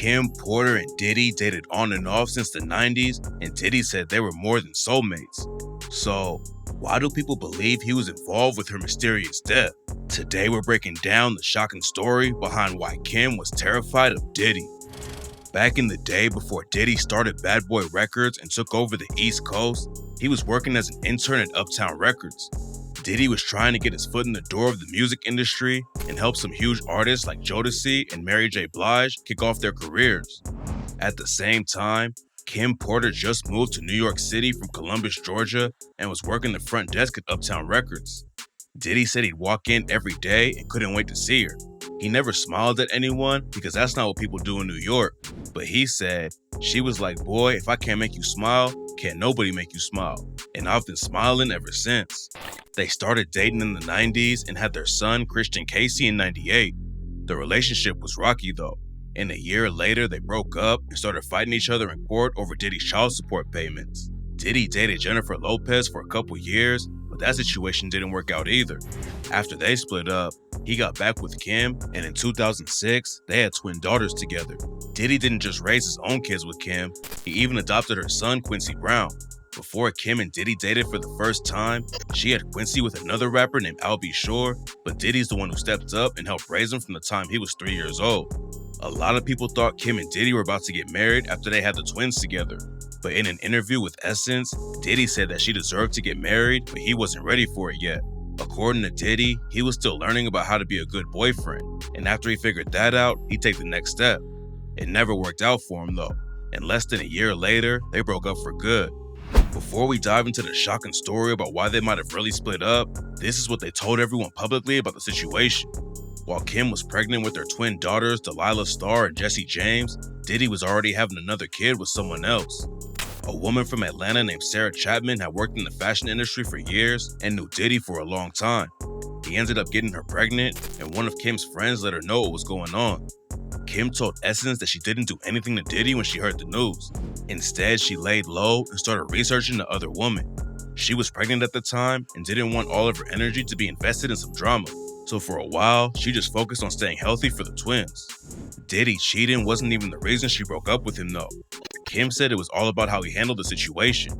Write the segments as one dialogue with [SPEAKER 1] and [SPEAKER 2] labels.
[SPEAKER 1] Kim, Porter, and Diddy dated on and off since the 90s, and Diddy said they were more than soulmates. So, why do people believe he was involved with her mysterious death? Today we're breaking down the shocking story behind why Kim was terrified of Diddy. Back in the day before Diddy started Bad Boy Records and took over the East Coast, he was working as an intern at Uptown Records. Diddy was trying to get his foot in the door of the music industry and help some huge artists like Jodeci and Mary J. Blige kick off their careers. At the same time, Kim Porter just moved to New York City from Columbus, Georgia, and was working the front desk at Uptown Records. Diddy said he'd walk in every day and couldn't wait to see her. He never smiled at anyone because that's not what people do in New York. But he said, she was like, boy, if I can't make you smile, can't nobody make you smile. And I've been smiling ever since. They started dating in the 90s and had their son, Christian Casey, in 98. The relationship was rocky though. And a year later, they broke up and started fighting each other in court over Diddy's child support payments. Diddy dated Jennifer Lopez for a couple years, but that situation didn't work out either. After they split up, he got back with Kim, and in 2006, they had twin daughters together. Diddy didn't just raise his own kids with Kim, he even adopted her son, Quincy Brown. Before Kim and Diddy dated for the first time, she had Quincy with another rapper named Al B. Sure, but Diddy's the one who stepped up and helped raise him from the time he was 3 years old. A lot of people thought Kim and Diddy were about to get married after they had the twins together. But in an interview with Essence, Diddy said that she deserved to get married, but he wasn't ready for it yet. According to Diddy, he was still learning about how to be a good boyfriend, and after he figured that out, he'd take the next step. It never worked out for him though, and less than a year later, they broke up for good. Before we dive into the shocking story about why they might have really split up, this is what they told everyone publicly about the situation. While Kim was pregnant with their twin daughters, Delilah Starr and Jesse James, Diddy was already having another kid with someone else. A woman from Atlanta named Sarah Chapman had worked in the fashion industry for years and knew Diddy for a long time. He ended up getting her pregnant, and one of Kim's friends let her know what was going on. Kim told Essence that she didn't do anything to Diddy when she heard the news. Instead, she laid low and started researching the other woman. She was pregnant at the time and didn't want all of her energy to be invested in some drama. So for a while, she just focused on staying healthy for the twins. Diddy cheating wasn't even the reason she broke up with him though. Kim said it was all about how he handled the situation.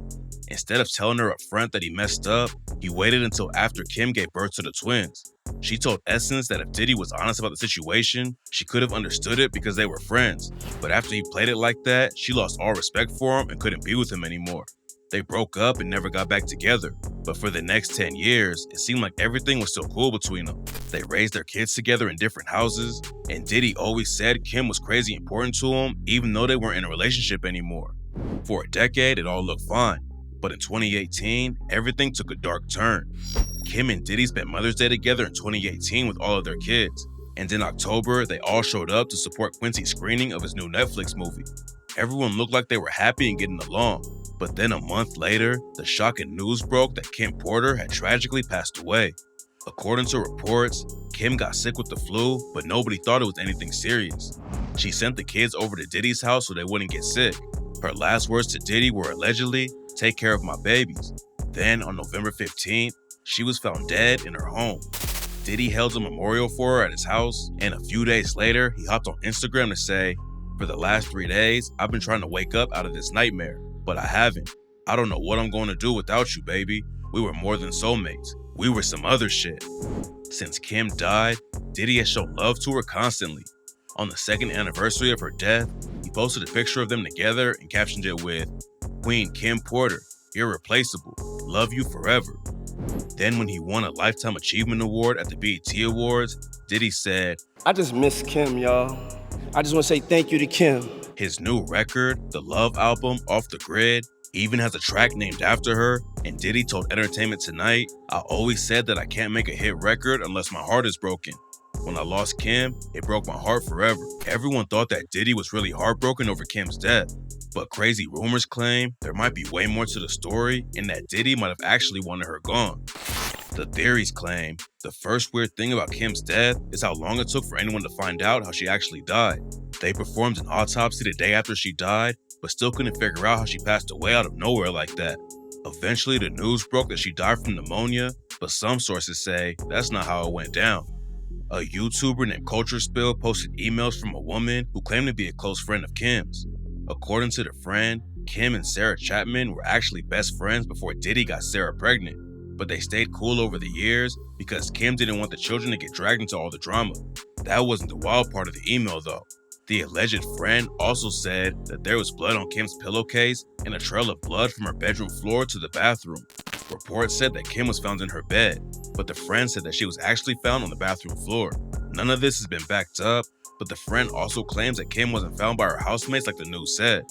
[SPEAKER 1] Instead of telling her up front that he messed up, he waited until after Kim gave birth to the twins. She told Essence that if Diddy was honest about the situation, she could have understood it because they were friends. But after he played it like that, she lost all respect for him and couldn't be with him anymore. They broke up and never got back together. But for the next 10 years, it seemed like everything was still cool between them. They raised their kids together in different houses, and Diddy always said Kim was crazy important to him even though they weren't in a relationship anymore. For a decade, it all looked fine. But in 2018, everything took a dark turn. Kim and Diddy spent Mother's Day together in 2018 with all of their kids. And in October, they all showed up to support Quincy's screening of his new Netflix movie. Everyone looked like they were happy and getting along. But then a month later, the shocking news broke that Kim Porter had tragically passed away. According to reports, Kim got sick with the flu, but nobody thought it was anything serious. She sent the kids over to Diddy's house so they wouldn't get sick. Her last words to Diddy were allegedly, "Take care of my babies." Then on November 15th, she was found dead in her home. Diddy held a memorial for her at his house, and a few days later, he hopped on Instagram to say, "For the last 3 days, I've been trying to wake up out of this nightmare, but I haven't. I don't know what I'm going to do without you, baby. We were more than soulmates. We were some other shit." Since Kim died, Diddy has shown love to her constantly. On the second anniversary of her death, he posted a picture of them together and captioned it with, "Queen Kim Porter, irreplaceable, love you forever." Then when he won a Lifetime Achievement Award at the BET Awards, Diddy said,
[SPEAKER 2] "I just miss Kim, y'all. I just want to say thank you to Kim."
[SPEAKER 1] His new record, the Love album, Off the Grid, even has a track named after her, and Diddy told Entertainment Tonight, "I always said that I can't make a hit record unless my heart is broken. When I lost Kim, it broke my heart forever." Everyone thought that Diddy was really heartbroken over Kim's death, but crazy rumors claim there might be way more to the story and that Diddy might have actually wanted her gone. The theories claim the first weird thing about Kim's death is how long it took for anyone to find out how she actually died. They performed an autopsy the day after she died, but still couldn't figure out how she passed away out of nowhere like that. Eventually, the news broke that she died from pneumonia, but some sources say that's not how it went down. A YouTuber named Culture Spill posted emails from a woman who claimed to be a close friend of Kim's. According to the friend, Kim and Sarah Chapman were actually best friends before Diddy got Sarah pregnant, but they stayed cool over the years because Kim didn't want the children to get dragged into all the drama. That wasn't the wild part of the email though. The alleged friend also said that there was blood on Kim's pillowcase and a trail of blood from her bedroom floor to the bathroom. Reports said that Kim was found in her bed, but the friend said that she was actually found on the bathroom floor. None of this has been backed up, but the friend also claims that Kim wasn't found by her housemates like the news said.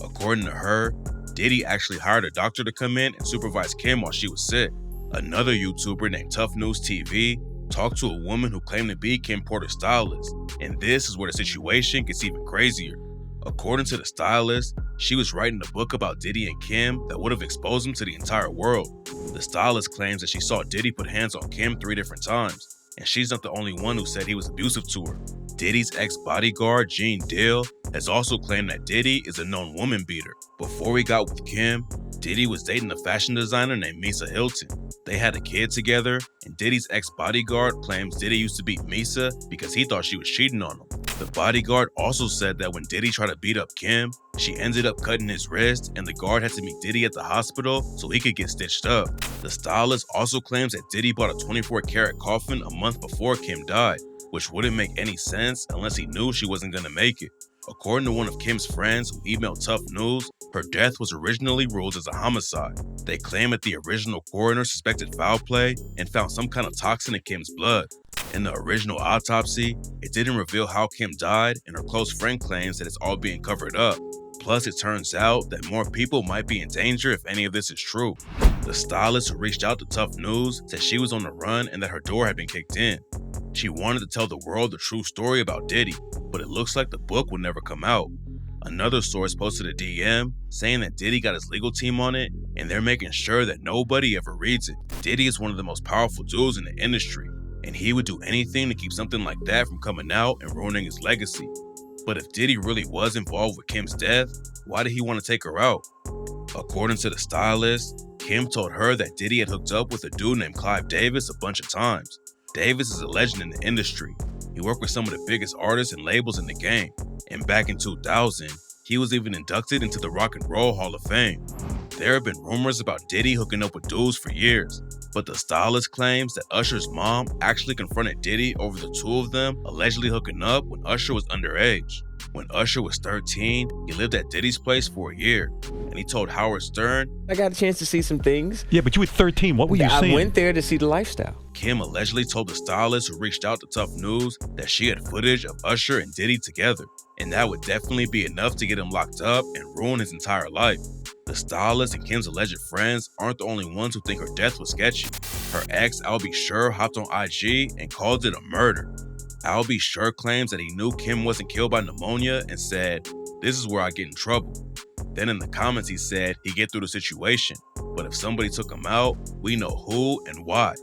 [SPEAKER 1] According to her, Diddy actually hired a doctor to come in and supervise Kim while she was sick. Another YouTuber named Tough News TV talked to a woman who claimed to be Kim Porter's stylist, and this is where the situation gets even crazier. According to the stylist, she was writing a book about Diddy and Kim that would have exposed him to the entire world. The stylist claims that she saw Diddy put hands on Kim 3 different times, and she's not the only one who said he was abusive to her. Diddy's ex-bodyguard, Gene Dill, has also claimed that Diddy is a known woman beater. Before he got with Kim, Diddy was dating a fashion designer named Misa Hilton. They had a kid together, and Diddy's ex-bodyguard claims Diddy used to beat Misa because he thought she was cheating on him. The bodyguard also said that when Diddy tried to beat up Kim, she ended up cutting his wrist, and the guard had to meet Diddy at the hospital so he could get stitched up. The stylist also claims that Diddy bought a 24-karat coffin a month before Kim died, which wouldn't make any sense unless he knew she wasn't gonna make it. According to one of Kim's friends who emailed Tough News, her death was originally ruled as a homicide. They claim that the original coroner suspected foul play and found some kind of toxin in Kim's blood. In the original autopsy, it didn't reveal how Kim died, and her close friend claims that it's all being covered up. Plus, it turns out that more people might be in danger if any of this is true. The stylist who reached out to Tough News said she was on the run and that her door had been kicked in. She wanted to tell the world the true story about Diddy, but it looks like the book will never come out. Another source posted a DM saying that Diddy got his legal team on it, and they're making sure that nobody ever reads it. Diddy is one of the most powerful dudes in the industry, and he would do anything to keep something like that from coming out and ruining his legacy. But if Diddy really was involved with Kim's death, why did he want to take her out? According to the stylist, Kim told her that Diddy had hooked up with a dude named Clive Davis a bunch of times. Davis is a legend in the industry. He worked with some of the biggest artists and labels in the game, and back in 2000, he was even inducted into the Rock and Roll Hall of Fame. There have been rumors about Diddy hooking up with dudes for years, but the stylist claims that Usher's mom actually confronted Diddy over the two of them allegedly hooking up when Usher was underage. When Usher was 13, he lived at Diddy's place for a year, and he told Howard Stern,
[SPEAKER 3] I got a chance to see some things.
[SPEAKER 4] Yeah, but you were 13. What were you seeing?
[SPEAKER 3] I went there to see the lifestyle.
[SPEAKER 1] Kim allegedly told the stylist who reached out to Tough News that she had footage of Usher and Diddy together, and that would definitely be enough to get him locked up and ruin his entire life. The stylist and Kim's alleged friends aren't the only ones who think her death was sketchy. Her ex, Al B. Sure, hopped on IG and called it a murder. Al B. Sure claims that he knew Kim wasn't killed by pneumonia and said, "This is where I get in trouble." Then in the comments he said he'd get through the situation, but if somebody took him out, we know who and why.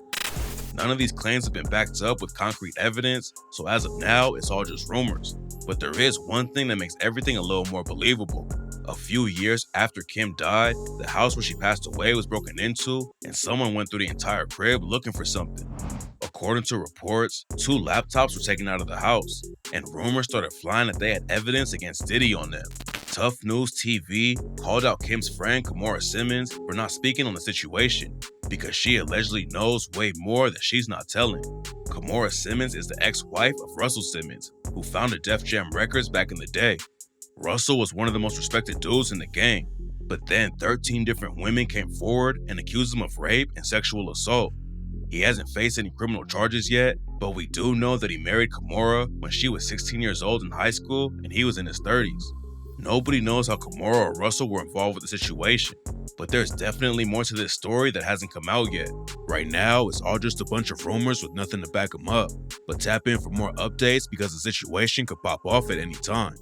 [SPEAKER 1] None of these claims have been backed up with concrete evidence, so as of now, it's all just rumors. But there is one thing that makes everything a little more believable. A few years after Kim died, the house where she passed away was broken into, and someone went through the entire crib looking for something. According to reports, 2 laptops were taken out of the house, and rumors started flying that they had evidence against Diddy on them. Tough News TV called out Kim's friend Kimora Simmons for not speaking on the situation because she allegedly knows way more that she's not telling. Kimora Simmons is the ex-wife of Russell Simmons, who founded Def Jam Records back in the day. Russell was one of the most respected dudes in the game, but then 13 different women came forward and accused him of rape and sexual assault. He hasn't faced any criminal charges yet, but we do know that he married Kimora when she was 16 years old in high school and he was in his 30s. Nobody knows how Kimora or Russell were involved with the situation, but there's definitely more to this story that hasn't come out yet. Right now, it's all just a bunch of rumors with nothing to back them up, but tap in for more updates because the situation could pop off at any time.